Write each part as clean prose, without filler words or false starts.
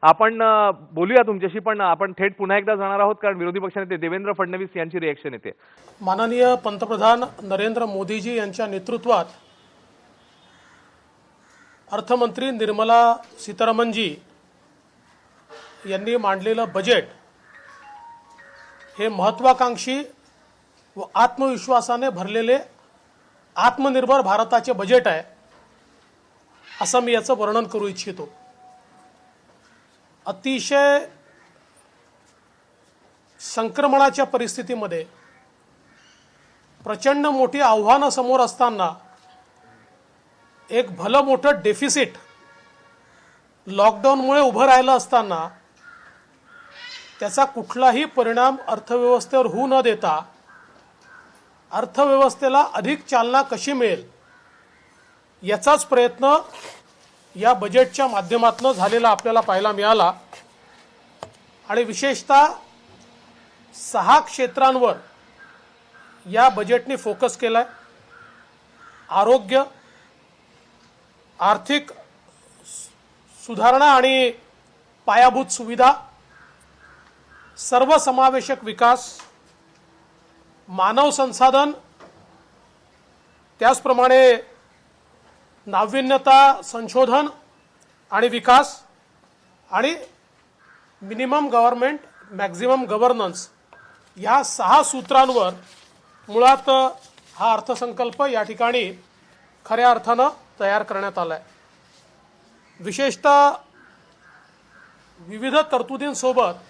आपण बोलूया तुमच्याशी, पण आपण थेट पुन्हा एकदा जाणार आहोत कारण विरोधी पक्षनेते देवेंद्र फडणवीस यांची रिएक्शन येते. माननीय पंतप्रधान नरेंद्र मोदीजी यांच्या नेतृत्वात अर्थमंत्री निर्मला सीतारामनजी यांनी मांडलेलं बजेट हे महत्त्वाकांक्षी व आत्मविश्वासाने भरलेले आत्मनिर्भर भारताचे बजेट आहे असं मी याचं वर्णन करू इच्छितो. अतिशय संक्रमणाच्या परिस्थितीमध्ये प्रचंड मोठी आव्हानं समोर असताना एक भलं मोठं डेफिसिट लॉकडाऊनमुळे उभं राहिलं असताना त्याचा कुठलाही परिणाम अर्थव्यवस्थेवर होऊ न देता अर्थव्यवस्थेला अधिक चालना कशी मिळेल याचाच प्रयत्न या बजेटच्या माध्यमातून झालेला आपल्याला पाहायला मिळाला. आणि विशेषतः 6 क्षेत्रांवर या बजेटने फोकस केलाय. आरोग्य, आर्थिक सुधारणा आणि पायाभूत सुविधा, सर्वसमावेशक विकास, मानव संसाधन, त्याचप्रमाणे नाविन्यता, संशोधन आणि विकास आणि मिनिमम गव्हर्नमेंट मॅक्झिमम गव्हर्नन्स या 6 सूत्रांवर मुळात हा अर्थसंकल्प या ठिकाणी खऱ्या अर्थानं तयार करण्यात आला आहे. विशेषतः विविध तरतुदींसोबत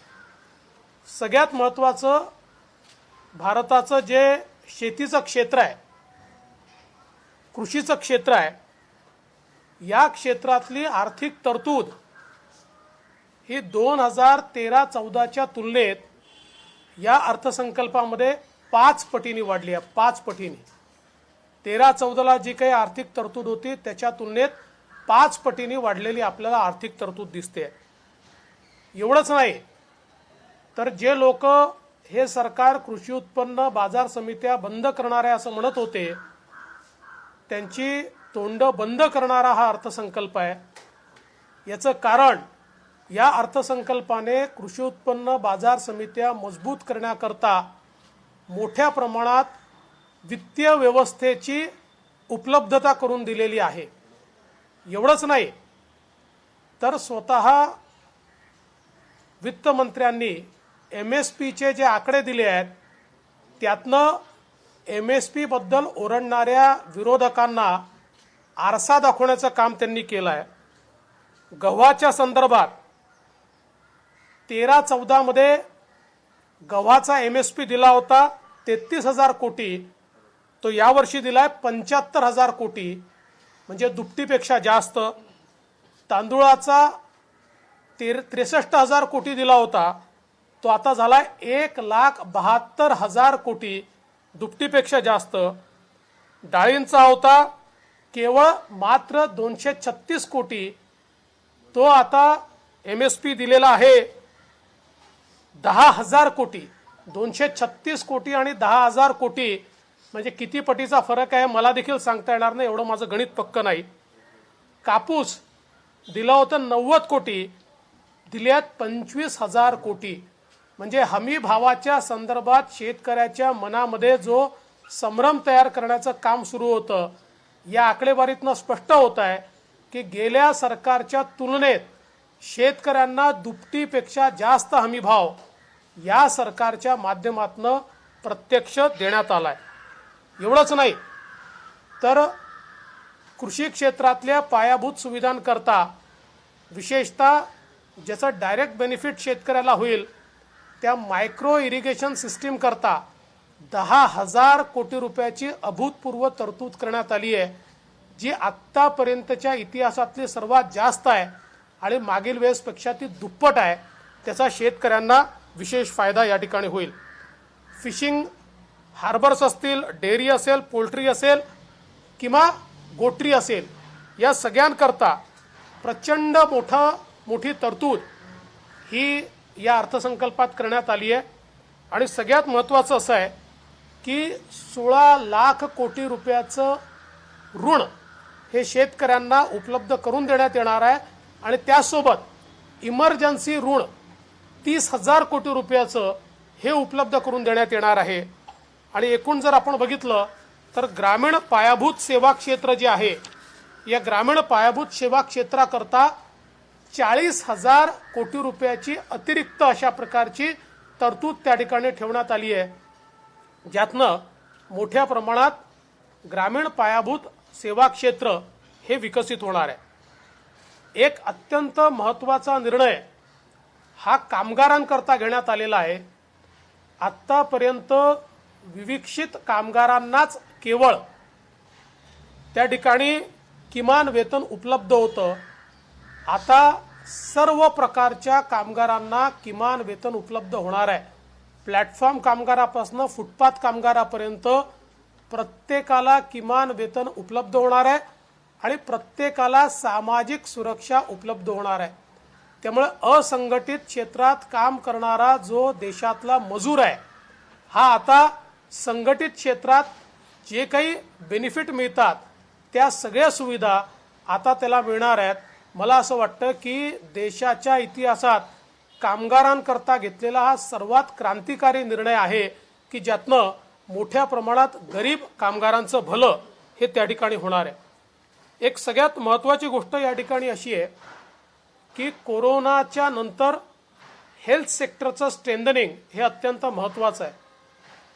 सगळ्यात महत्त्वाचं भारताचं जे शेतीचं क्षेत्र आहे, कृषीचं क्षेत्र आहे, या क्षेत्रातली आर्थिक तरतूद ही 2013-14च्या तुलनेत या अर्थसंकल्पामध्ये 5 पटीने वाढली आहे. 5 पटीने 13-14ला जी काही आर्थिक तरतूद होती त्याच्या तुलनेत 5 पटीने वाढलेली आपल्याला आर्थिक तरतूद दिसते. एवढंच नाही तर जे लोक हे सरकार कृषी उत्पन्न बाजार समित्या बंद करणार आहे असं म्हणत होते त्यांची तोंड बंद करणारा हा अर्थसंकल्प आहे. याचं कारण या अर्थसंकल्पाने कृषी उत्पन्न बाजार समित्या मजबूत करण्याकरता मोठ्या प्रमाणात वित्तीय व्यवस्थेची उपलब्धता करून दिलेली आहे. एवढंच नाही तर स्वतः वित्तमंत्र्यांनी MSPचे जे आकडे दिले आहेत त्यातनं MSP बद्दल ओरडणाऱ्या विरोधकांना आरसा दाखवण्याचं काम त्यांनी केलं आहे. गव्हाच्या संदर्भात 13-14 मध्ये गव्हाचा MSP दिला होता 33,000 कोटी, तो यावर्षी दिलाय 75,000 कोटी, म्हणजे दुपटीपेक्षा जास्त. तांदूळाचा 63,000 कोटी दिला होता, तो आता झालाय 1,72,000 कोटी, दुपटीपेक्षा जास्त. डाळींचा होता केवळ मात्र 236 कोटी, तो आता MSP दिलेला आहे 10,000 कोटी. 236 कोटी आणि 10,000 कोटी म्हणजे किती पटीचा फरक आहे मला देखील सांगता येणार नाही, एवढं माझं गणित पक्क नाही. कापूस दिला होता 90 कोटी, दिल्यात 25,000 कोटी. म्हणजे हमी भावाच्या संदर्भात शेतकऱ्याच्या मनामध्ये जो संभ्रम तयार करण्याचं काम सुरू होतं, या आकडेवारीतनं स्पष्ट होत आहे की गेल्या सरकारच्या तुलनेत शेतकऱ्यांना दुपटीपेक्षा जास्त हमी भाव या सरकारच्या माध्यमातून प्रत्यक्ष देण्यात आलाय. एवढंच नाही तर कृषी क्षेत्रातल्या पायाभूत सुविधांकरता विशेषतः ज्याचं डायरेक्ट बेनिफिट शेतकऱ्याला होईल त्या मायक्रो इरिगेशन सिस्टीम करता 10,000 कोटी रुपयाची अभूतपूर्व तरतूद करण्यात आली आहे, जी आत्तापर्यंतच्या इतिहासातली सर्वात जास्त आहे आणि मागील वेळेसपेक्षा ती दुप्पट आहे. त्याचा शेतकऱ्यांना विशेष फायदा या ठिकाणी होईल. फिशिंग हार्बर्स असतील, डेअरी असेल, पोल्ट्री असेल किंवा गोट्री असेल, या सगळ्यांकरता प्रचंड मोठी तरतूद ही या अर्थसंकल्पात करण्यात आली आहे. आणि सगळ्यात महत्त्वाचं असं आहे की 16 लाख कोटी रुपयाचं ऋण हे शेतकऱ्यांना उपलब्ध करून देण्यात येणार आहे आणि त्यासोबत इमर्जन्सी ऋण 30,000 कोटी रुपयाचं हे उपलब्ध करून देण्यात येणार आहे. आणि एकूण जर आपण बघितलं तर ग्रामीण पायाभूत सेवा क्षेत्र जे आहे, या ग्रामीण पायाभूत सेवा क्षेत्राकरता 40,000 कोटी रुपयाची अतिरिक्त अशा प्रकारची तरतूद त्या ठिकाणी ठेवण्यात आली आहे, ज्यातनं मोठ्या प्रमाणात ग्रामीण पायाभूत सेवा क्षेत्र हे विकसित होणार आहे. एक अत्यंत महत्त्वाचा निर्णय हा कामगारांकरता घेण्यात आलेला आहे. आत्तापर्यंत विविक्षित कामगारांनाच केवळ त्या ठिकाणी किमान वेतन उपलब्ध होतं. आता सर्व प्रकारच्या कामगारांना किमान वेतन उपलब्ध होणार आहे. प्लॅटफॉर्म कामगारापासून फुटपाथ कामगारापर्यंत प्रत्येकाला किमान वेतन उपलब्ध होणार आहे आणि प्रत्येकाला सामाजिक सुरक्षा उपलब्ध होणार आहे. त्यामुळे असंघटित क्षेत्रात काम करणारा जो देशातला मजूर आहे, हा आता संघटित क्षेत्रात जे काही बेनिफिट मिळतात त्या सगळ्या सुविधा आता त्याला मिळणार आहेत. मला असं वाटतं की देशाच्या इतिहासात कामगारांकरता घेतलेला हा सर्वात क्रांतिकारी निर्णय आहे की ज्यातनं मोठ्या प्रमाणात गरीब कामगारांचं भलं हे त्या ठिकाणी होणार आहे. एक सगळ्यात महत्त्वाची गोष्ट या ठिकाणी अशी आहे की कोरोनाच्या नंतर हेल्थ सेक्टरचं स्ट्रेंथनिंग हे अत्यंत महत्त्वाचं आहे.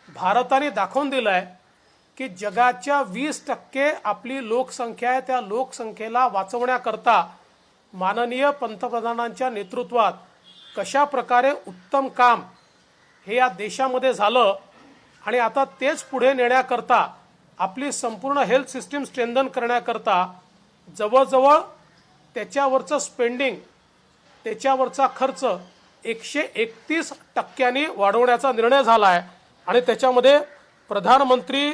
भारताने दाखवून दिलं आहे की जगाच्या 20% आपली लोकसंख्या आहे, त्या लोकसंख्येला वाचवण्याकरता माननीय पंतप्रधानांच्या नेतृत्वात कशा प्रकारे उत्तम काम हे या देशामध्ये झालं आणि आता तेच पुढे नेण्याकरता आपली संपूर्ण हेल्थ सिस्टीम स्ट्रेंथन करण्याकरता जवळजवळ त्याच्यावरचं स्पेंडिंग, त्याच्यावरचा खर्च 131% वाढवण्याचा निर्णय झाला आहे. आणि त्याच्यामध्ये प्रधानमंत्री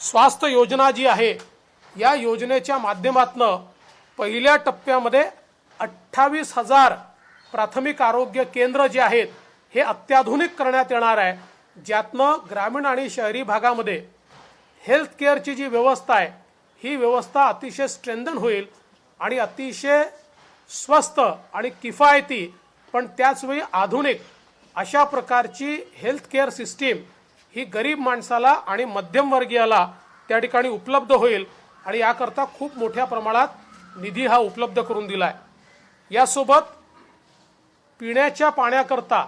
स्वास्थ्य योजना जी आहे, या योजनेच्या माध्यमातून पहिल्या टप्प्यामध्ये 28,000 प्राथमिक आरोग्य केंद्र जे आहेत हे अत्याधुनिक करण्यात येणार आहे, ज्यातनं ग्रामीण आणि शहरी भागामध्ये हेल्थ केअरची जी व्यवस्था आहे ही व्यवस्था अतिशय स्ट्रेंथन होईल आणि अतिशय स्वस्त आणि किफायती पण त्याचवेळी आधुनिक अशा प्रकारची हेल्थ केअर सिस्टीम ही गरीब माणसाला आणि मध्यमवर्गीयाला त्या ठिकाणी उपलब्ध होईल. आणि याकरता खूप मोठ्या प्रमाणात निधी हा उपलब्ध करून दिला आहे. यासोबत पिण्याच्या पाण्याकरता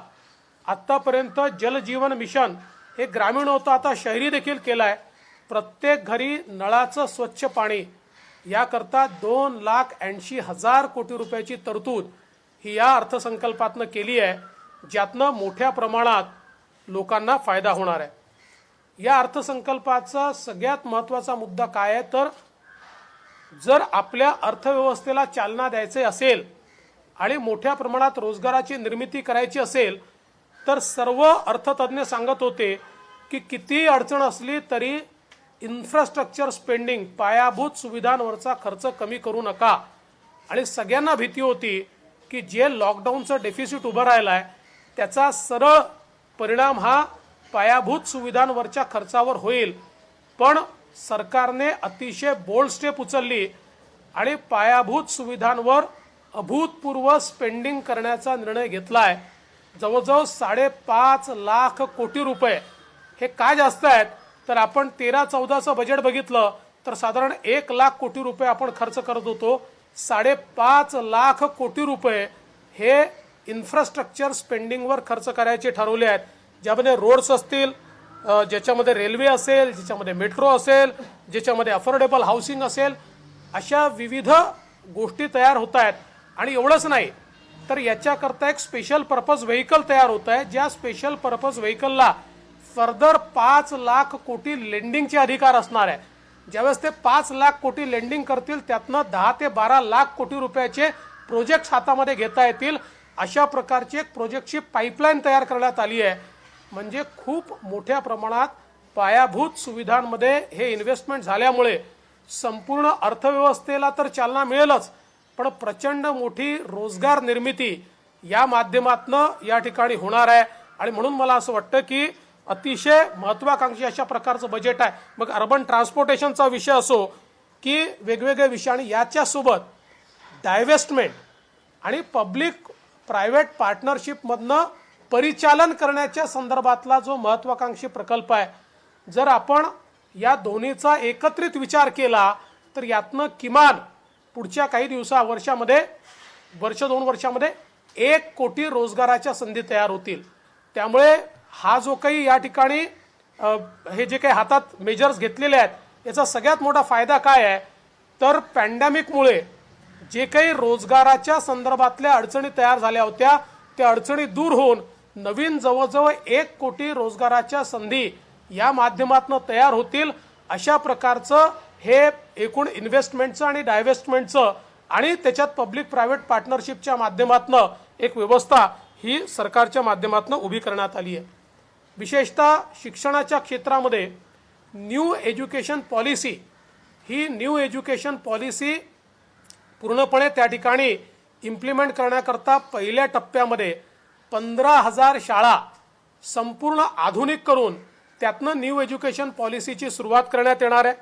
आत्तापर्यंत जलजीवन मिशन हे ग्रामीण होतं, आता शहरी देखील केलं आहे. प्रत्येक घरी नळाचं स्वच्छ पाणी याकरता 2,80,000 कोटी रुपयाची तरतूद ही या अर्थसंकल्पातनं केली आहे, ज्यातनं मोठ्या प्रमाणात लोकांना फायदा होणार आहे. या अर्थसंकल्पाचा सगळ्यात महत्त्वाचा मुद्दा काय आहे तर जर आपल्या अर्थव्यवस्थेला चालना द्यायचे असेल आणि मोठ्या प्रमाणात रोजगाराची निर्मिती करायची असेल तर सर्व अर्थतज्ञ सांगत होते की किती अडचण असली तरी इन्फ्रास्ट्रक्चर स्पेंडिंग, पायाभूत सुविधांवरचा खर्च कमी करू नका. आणि सगळ्यांना भीती होती की जे लॉकडाऊनचं डेफिसिट उभं राहिलं आहे त्याचा सरळ परिणाम हा पायाभूत सुविधांवरच्या खर्चावर होईल. पण सरकारने अतिशय बोल्ड स्टेप उचलली आणि पायाभूत सुविधांवर अभूतपूर्व स्पेंडिंग करण्याचा निर्णय घेतला आहे. जवळजवळ 5.5 लाख कोटी रुपये. हे का जास्त आहेत तर आपण 13-14चं बजेट बघितलं तर साधारण 1 लाख कोटी रुपये आपण खर्च करत होतो. 5.5 लाख कोटी रुपये हे इन्फ्रास्ट्रक्चर स्पेंडिंगवर खर्च करायचे ठरवले आहेत, ज्यामध्ये रोड्स असतील, ज्याच्यामध्ये रेल्वे असेल, ज्याच्यामध्ये मेट्रो असेल, ज्याच्यामध्ये अफोर्डेबल हाऊसिंग असेल, अशा विविध गोष्टी तयार होत आहेत. आणि एवढंच नाही तर याच्याकरता एक स्पेशल पर्पज व्हेकल तयार होत आहे, ज्या स्पेशल पर्पज व्हेकलला फर्दर 5 लाख कोटी लेंडिंगचे अधिकार असणार आहे. ज्यावेळेस ते 5 लाख कोटी लेंडिंग करतील त्यातनं 10 ते 12 लाख कोटी रुपयाचे प्रोजेक्ट हातामध्ये घेता येतील. अशा प्रकारची एक प्रोजेक्टची पाईपलाईन तयार करण्यात आली आहे. म्हणजे खूप मोठ्या प्रमाणात पायाभूत सुविधांमध्ये हे इन्व्हेस्टमेंट झाल्यामुळे संपूर्ण अर्थव्यवस्थेला तर चालना मिळेलच, पण प्रचंड मोठी रोजगार निर्मिती या माध्यमातून या ठिकाणी होणार आहे. आणि म्हणून मला असं वाटतं की अतिशय महत्त्वाकांक्षी अशा प्रकारचं बजेट आहे. मग अर्बन ट्रान्सपोर्टेशनचा विषय असो की वेगवेगळे विषय, आणि याच्यासोबत डायव्हेस्टमेंट आणि पब्लिक प्रायव्हेट पार्टनरशिपमधनं परिचालन करण्याच्या संदर्भातला जो महत्त्वाकांक्षी प्रकल्प आहे, जर आपण या दोन्हीचा एकत्रित विचार केला तर यातनं किमान पुढच्या काही वर्षामध्ये 2 वर्षामध्ये 1 कोटी रोजगाराच्या संधी तयार होतील. त्यामुळे हा जो काही या ठिकाणी हे जे काही हातात मेजर्स घेतलेले आहेत याचा सगळ्यात मोठा फायदा काय आहे तर पॅन्डेमिकमुळे जे काही रोजगाराच्या संदर्भातल्या अडचणी तयार झाल्या होत्या त्या अडचणी दूर होऊन नवीन जवळजवळ 1 कोटी रोजगाराच्या संधी या माध्यमातून तयार होतील. अशा प्रकारचं हे एकूण इन्व्हेस्टमेंटचं आणि डायव्हेस्टमेंटचं आणि त्याच्यात पब्लिक प्रायव्हेट पार्टनरशिपच्या माध्यमातून एक व्यवस्था ही सरकारच्या माध्यमातून उभी करण्यात आली आहे. विशेषतः शिक्षणाच्या क्षेत्रामध्ये न्यू एज्युकेशन पॉलिसी पूर्णपणे त्या ठिकाणी इम्प्लिमेंट करण्याकरता पहिल्या टप्प्यामध्ये 15,000 शाळा संपूर्ण आधुनिक करून त्यातनं न्यू एज्युकेशन पॉलिसीची सुरुवात करण्यात येणार आहे.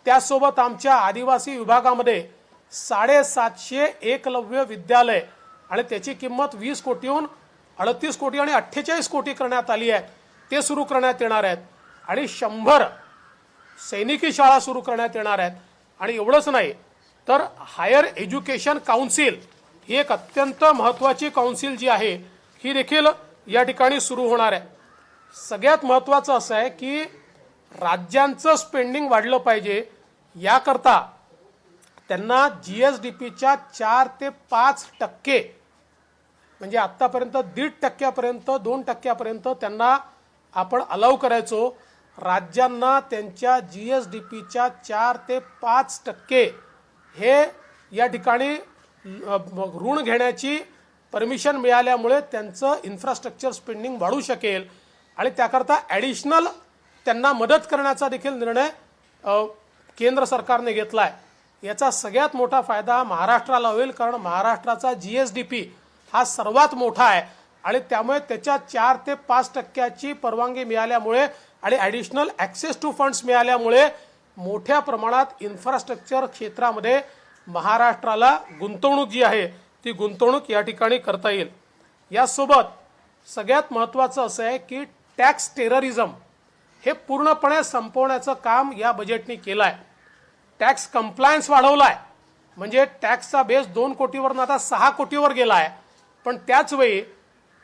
त्यासोबत आमच्या आदिवासी विभागामध्ये 750 एकलव्य विद्यालय आणि त्याची किंमत 20 कोटीहून 38 कोटी आणि 48 कोटी करण्यात आली आहे, ते सुरू करण्यात येणार आहेत. आणि 100 सैनिकी शाळा सुरू करण्यात येणार आहेत. आणि एवढंच नाही तर हायर एज्युकेशन काउन्सिल ही एक अत्यंत महत्त्वाची काउन्सिल जी आहे ही देखील या ठिकाणी सुरू होणार आहे. सगळ्यात महत्त्वाचं असं आहे की राज्यांचं स्पेंडिंग वाढलं पाहिजे, याकरता त्यांना GSDPच्या 4 ते 5% म्हणजे आत्तापर्यंत 1.5% 2% त्यांना आपण अलाउ करायचो. राज्यांना त्यांच्या GSDPच्या 4 ते 5% हे या ठिकाणी ऋण घेण्याची परमिशन मिळाल्यामुळे त्यांचं इन्फ्रास्ट्रक्चर स्पेंडिंग वाढू शकेल आणि त्याकरता ॲडिशनल त्यांना मदत करण्याचा देखील निर्णय केंद्र सरकारने घेतला आहे. याचा सगळ्यात मोठा फायदा महाराष्ट्राला होईल, कारण महाराष्ट्राचा GSDP हा सर्वात मोठा आहे आणि त्यामुळे त्याच्या 4 ते 5% परवानगी मिळाल्यामुळे आणि ॲडिशनल ॲक्सेस टू फंड्स मिळाल्यामुळे मोठ्या प्रमाणात इन्फ्रास्ट्रक्चर क्षेत्रामध्ये महाराष्ट्राला गुंतवणूक जी आहे ती गुंतवणूक या ठिकाणी करता येईल. यासोबत सगळ्यात महत्त्वाचं असं आहे की टॅक्स टेररिझम हे पूर्णपणे संपवण्याचं काम या बजेटने केलं आहे. टॅक्स कंप्लायन्स वाढवला आहे, म्हणजे टॅक्सचा बेस 2 कोटीवरून आता 6 कोटीवर गेला आहे. पण त्याचवेळी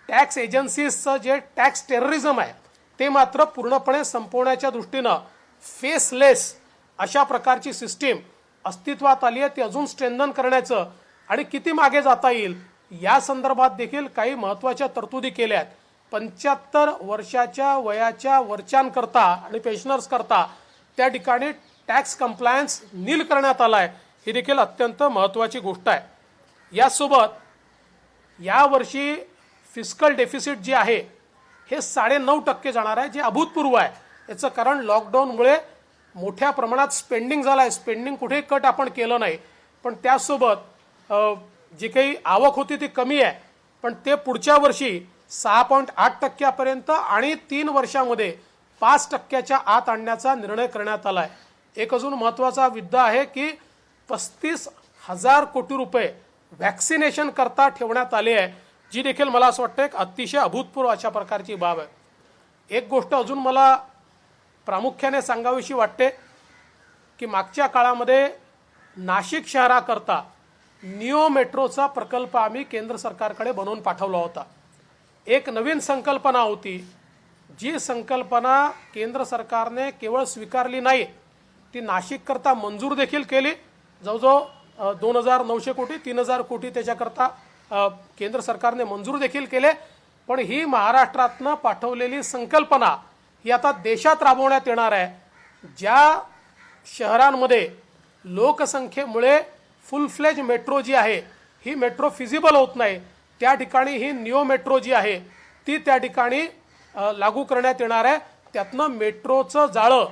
टॅक्स एजन्सीजचं जे टॅक्स टेररिझम आहे ते मात्र पूर्णपणे संपवण्याच्या दृष्टीनं फेसलेस अशा प्रकारची सिस्टीम अस्तित्वात आली आहे. ती अजून स्ट्रेंथन करण्याचं आणि किती मागे जाता येईल या संदर्भात देखील काही महत्त्वाच्या तरतुदी केल्या आहेत. 75 वर्षाच्या वयाच्या वरच्यांकरता आणि पेन्शनर्स करता त्या ठिकाणी टॅक्स कंप्लायन्स नील करण्यात आला आहे, ही देखील अत्यंत महत्त्वाची गोष्ट आहे. यासोबत यावर्षी फिस्कल डेफिसिट जे आहे हे 9.5% जाणार आहे, जे अभूतपूर्व आहे. याचं कारण लॉकडाऊनमुळे मोठ्या प्रमाणात स्पेंडिंग झालं आहे. स्पेंडिंग कुठेही कट आपण केलं नाही, पण त्यासोबत जी काही आवक होती ती कमी आहे, पण ते पुढच्या वर्षी 6.8% आणि 3 वर्षामध्ये 5% आत आणण्याचा निर्णय करण्यात आला आहे. एक अजून महत्त्वाचा मुद्दा आहे की 35,000 कोटी रुपये व्हॅक्सिनेशन करता ठेवण्यात आले आहे, जी देखील मला असं वाटतं एक अतिशय अभूतपूर्व अशा प्रकारची बाब आहे. एक गोष्ट अजून मला प्रामुख्याने सांगावीशी वाटते की मागच्या काळामध्ये नाशिक शहराकरता निओ मेट्रोचा प्रकल्प आम्ही केंद्र सरकारकडे बनवून पाठवला होता. एक नवीन संकल्पना होती, जी संकल्पना केंद्र सरकारने केवळ स्वीकारली नाही, ती नाशिककरता मंजूर देखील केली. जवळजवळ 2,900 कोटी 3,000 कोटी त्याच्याकरता केंद्र सरकारने मंजूर देखील केले. पण ही महाराष्ट्रातनं पाठवलेली संकल्पना ही आता देशात राबवण्यात येणार आहे. ज्या शहरांमध्ये लोकसंख्येमुळे फुल फ्लेज मेट्रो जी आहे ही मेट्रो फिजिबल होत नाही, त्या ठिकाणी ही निओ मेट्रो जी आहे ती त्या ठिकाणी लागू करण्यात येणार आहे. त्यातनं मेट्रोचं जाळं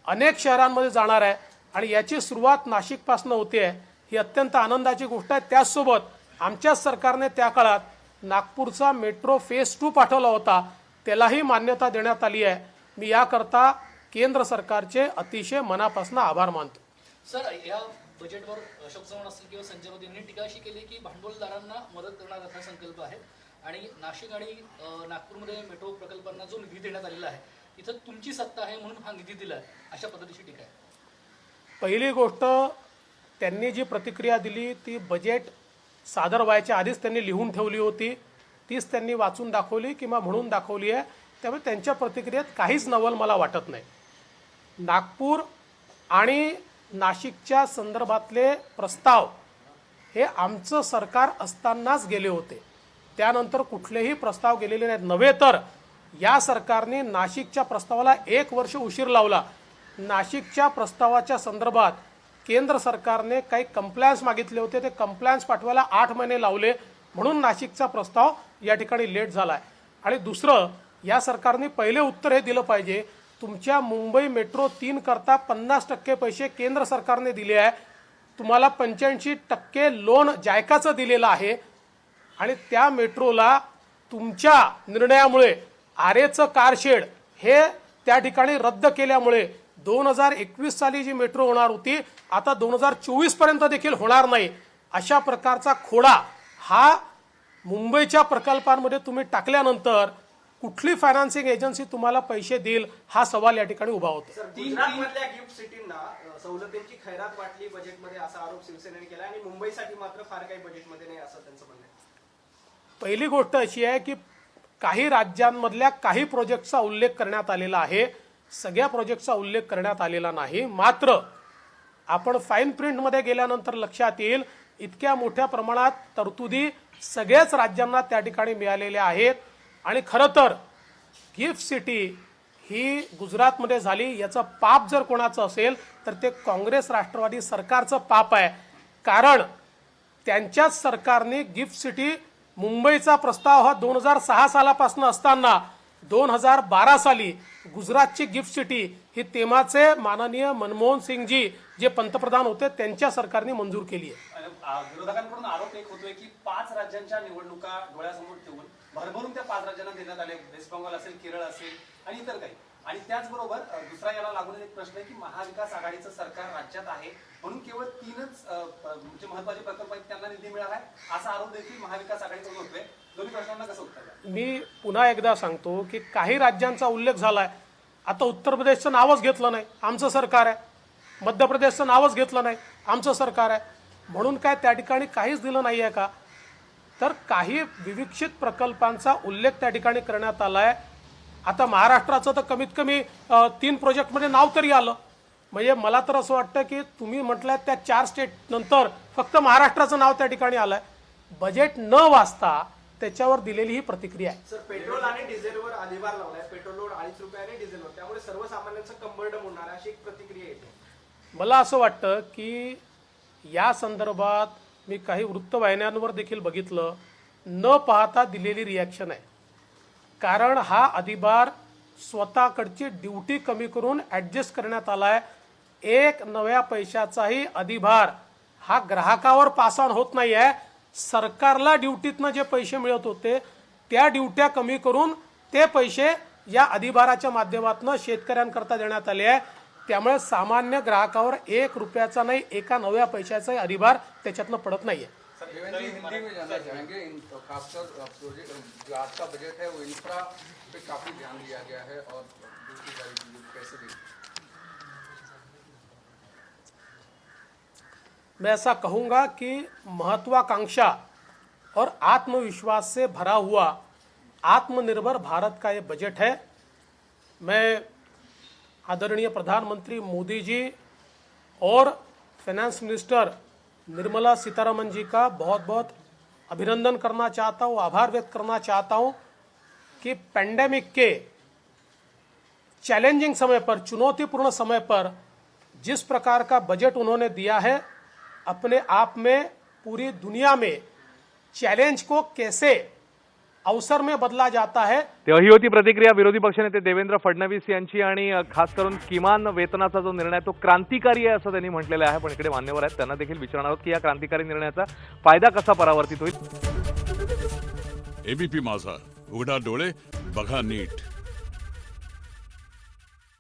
अनेक शहरांमध्ये जाणार आहे आणि याची सुरुवात नाशिकपासून होते आहे. ही अत्यंत आनंदाची गोष्ट आहे. त्याचसोबत आमच्याच सरकारने त्या काळात नागपूरचा मेट्रो फेज 2 पाठवला होता, त्यालाही मान्यता देण्यात आली आहे. मी याकरता केंद्र सरकारचे अतिशय मनापासून आभार मानतो. सर, या बजेटवर अशोक चव्हाण असतील किंवा संजय राऊत यांनी टीका अशी केली की भांडवलदारांना मदत करणारा अर्थसंकल्प आहे आणि नाशिक आणि नागपूरमध्ये मेट्रो प्रकल्पांना जो निधी देण्यात आलेला आहे तिथं तुमची सत्ता आहे म्हणून हा निधी दिला अशा पद्धतीची टीका आहे. पहिली गोष्ट, त्यांनी जी प्रतिक्रिया दिली ती बजेट सादर व्हायच्या आधीच त्यांनी लिहून ठेवली होती, तीच त्यांनी वाचून दाखवली किंवा म्हणून दाखवली आहे. त्यामुळे त्यांच्या प्रतिक्रियेत काहीच नवल मला वाटत नाही. नागपूर आणि नाशिकच्या संदर्भातले प्रस्ताव हे आमचं सरकार असतानाच गेले होते, त्यानंतर कुठलेही प्रस्ताव गेलेले नाहीत. नव्हे तर या सरकारने नाशिकच्या प्रस्तावाला 1 वर्ष उशीर लावला. नाशिकच्या प्रस्तावाच्या संदर्भात केंद्र सरकारने काही कंप्लायन्स मागितले होते, ते कंप्लायन्स पाठवायला 8 महिने लावले, म्हणून नाशिकचा प्रस्ताव या ठिकाणी लेट झाला आहे. आणि दुसरं, या सरकारने पहिले उत्तर हे दिलं पाहिजे, तुमच्या मुंबई मेट्रो 3 करता 50% पैसे केंद्र सरकारने दिले आहे, तुम्हाला 85% लोन जायकाचं दिलेलं आहे आणि त्या मेट्रोला तुमच्या निर्णयामुळे आरेचं कारशेड हे त्या ठिकाणी रद्द केल्यामुळे 2021 साली जी मेट्रो होणार होती आता 2024 पर्यंत देखील होणार नाही. अशा प्रकारचा खोडा हा मुंबईच्या प्रकल्पांमध्ये तुम्ही टाकल्यानंतर कुठली फायनान्सिंग एजन्सी तुम्हाला पैसे देईल हा सवाल या ठिकाणी उभा होतो. गुजरातमधल्या गिफ्ट सिटींना सवलतींची खैरात वाटली बजेटमध्ये असा आरोप शिवसेनेने केला आणि मुंबईसाठी मात्र फार काही बजेटमध्ये नाही असं त्यांचं म्हणणं आहे. पहिली गोष्ट अशी आहे की काही राज्यांमधल्या काही प्रोजेक्टचा उल्लेख करण्यात आलेला आहे, सगळ्या प्रोजेक्टचा उल्लेख करण्यात आलेला नाही. मात्र आपण फाईन प्रिंटमध्ये गेल्यानंतर लक्षात येईल इतक्या मोठ्या प्रमाणात तरतुदी सगळ्याच राज्यांना त्या ठिकाणी मिळालेल्या आहेत. आणि खरं तर गिफ्ट सिटी ही गुजरातमध्ये झाली, याचं पाप जर कोणाचं असेल तर ते काँग्रेस राष्ट्रवादी सरकारचं पाप आहे. कारण त्यांच्याच सरकारने गिफ्ट सिटी मुंबईचा प्रस्ताव हा 2006 सालापासून असताना 2012 साली गुजरातची गिफ्ट सिटी ही तेव्हाचे माननीय मनमोहन सिंगजी जे पंतप्रधान होते त्यांच्या सरकारने मंजूर केली आहे. विरोधकांकडून आरोप एक होतोय की 5 राज्यांच्या निवडणुका डोळ्यासमोर ठेवून भरभरून त्या 5 राज्यांना देण्यात आले, वेस्ट बेंगॉल असेल, केरळ असेल आणि इतर काही. आणि त्याचबरोबर दुसरा याला लागून एक प्रश्न आहे की महाविकास आघाडीचं सरकार राज्यात आहे म्हणून केवळ 3च म्हणजे महत्वाचे प्रकल्प आहेत त्यांना निधी मिळाला आहे असा आरोप देखील महाविकास आघाडीकडून होतोय. दोन्ही प्रश्नांना कसं उत्तर द्याल? मी पुन्हा एकदा सांगतो की काही राज्यांचा उल्लेख झालाय. आता उत्तर प्रदेशचं नावच घेतलं नाही, आमचं सरकार आहे. मध्य प्रदेशचं नावच घेतलं नाही, आमचं सरकार आहे. म्हणून काय त्या ठिकाणी काहीच दिलं नाही आहे का? तर काही विविक्षित प्रकल्पांचा उल्लेख त्या ठिकाणी करण्यात आला आहे. आता महाराष्ट्राचं तर कमीत कमी 3 प्रोजेक्टमध्ये नाव तरी आलं. म्हणजे मला तर असं वाटतं की तुम्ही म्हटलं त्या 4 स्टेट नंतर फक्त महाराष्ट्राचं नाव त्या ठिकाणी आलंय. बजेट न वाचता त्याच्यावर दिलेली ही प्रतिक्रिया आहे. सर, पेट्रोल आणि डिझेलवर अधिभार लावलाय, पेट्रोलवर 2.5 रुपयाने डिझेलवर, त्यामुळे सर्वसामान्यांचं कंबरडं होणार अशी एक प्रतिक्रिया येते. मला असं वाटतं की या संदर्भात मी काही वृत्तवाहिन्यांवर देखील बघितलं, न पाहता दिलेली रिॲक्शन आहे. कारण हा अधिभार स्वतःकडची ड्युटी कमी करून ॲडजस्ट करण्यात आला आहे. 1 नव्या पैशाचाही अधिभार हा ग्राहकावर पास ऑन होत नाही आहे. सरकारला ड्युटीतनं जे पैसे मिळत होते त्या ड्युट्या कमी करून ते पैसे या अधिभाराच्या माध्यमातून शेतकऱ्यांकरता देण्यात आले आहे. त्यामुळे सामान्य ग्राहकावर 1 रुपयाचा नाही, 1 नव्या पैशाचाही अधिभार त्याच्यातनं पडत नाहीये. देवेंद्र जी, हिंदी में जानना चाहेंगे, खासकर प्रोजेक्ट जो आज का बजट है वो इंफ्रा पे काफी ध्यान दिया गया है और दूसरी सारी चीजें कैसे देखते हैं? मैं ऐसा कहूँगा कि महत्वाकांक्षा और आत्मविश्वास से भरा हुआ आत्मनिर्भर भारत का ये बजट है. मैं आदरणीय प्रधानमंत्री मोदी जी और फाइनेंस मिनिस्टर निर्मला सीतारमन जी का बहुत बहुत अभिनंदन करना चाहता हूँ, आभार व्यक्त करना चाहता हूँ कि पैंडेमिक के चैलेंजिंग समय पर, चुनौतीपूर्ण समय पर जिस प्रकार का बजट उन्होंने दिया है, अपने आप में पूरी दुनिया में चैलेंज को कैसे अवसर में बदला जाता है. तेव्हा ही होती प्रतिक्रिया विरोधी पक्षनेते देवेंद्र फडणवीस यांची. आणि खास करून किमान वेतनाचा जो निर्णय तो क्रांतिकारी आहे असं त्यांनी म्हटलेलं आहे. पण इकडे मान्यवर आहेत, त्यांना देखील विचारणार आहोत की या क्रांतिकारी निर्णयाचा फायदा कसा परावर्तित होईल. एबीपी माझा, उघडा डोळे बघा नीट.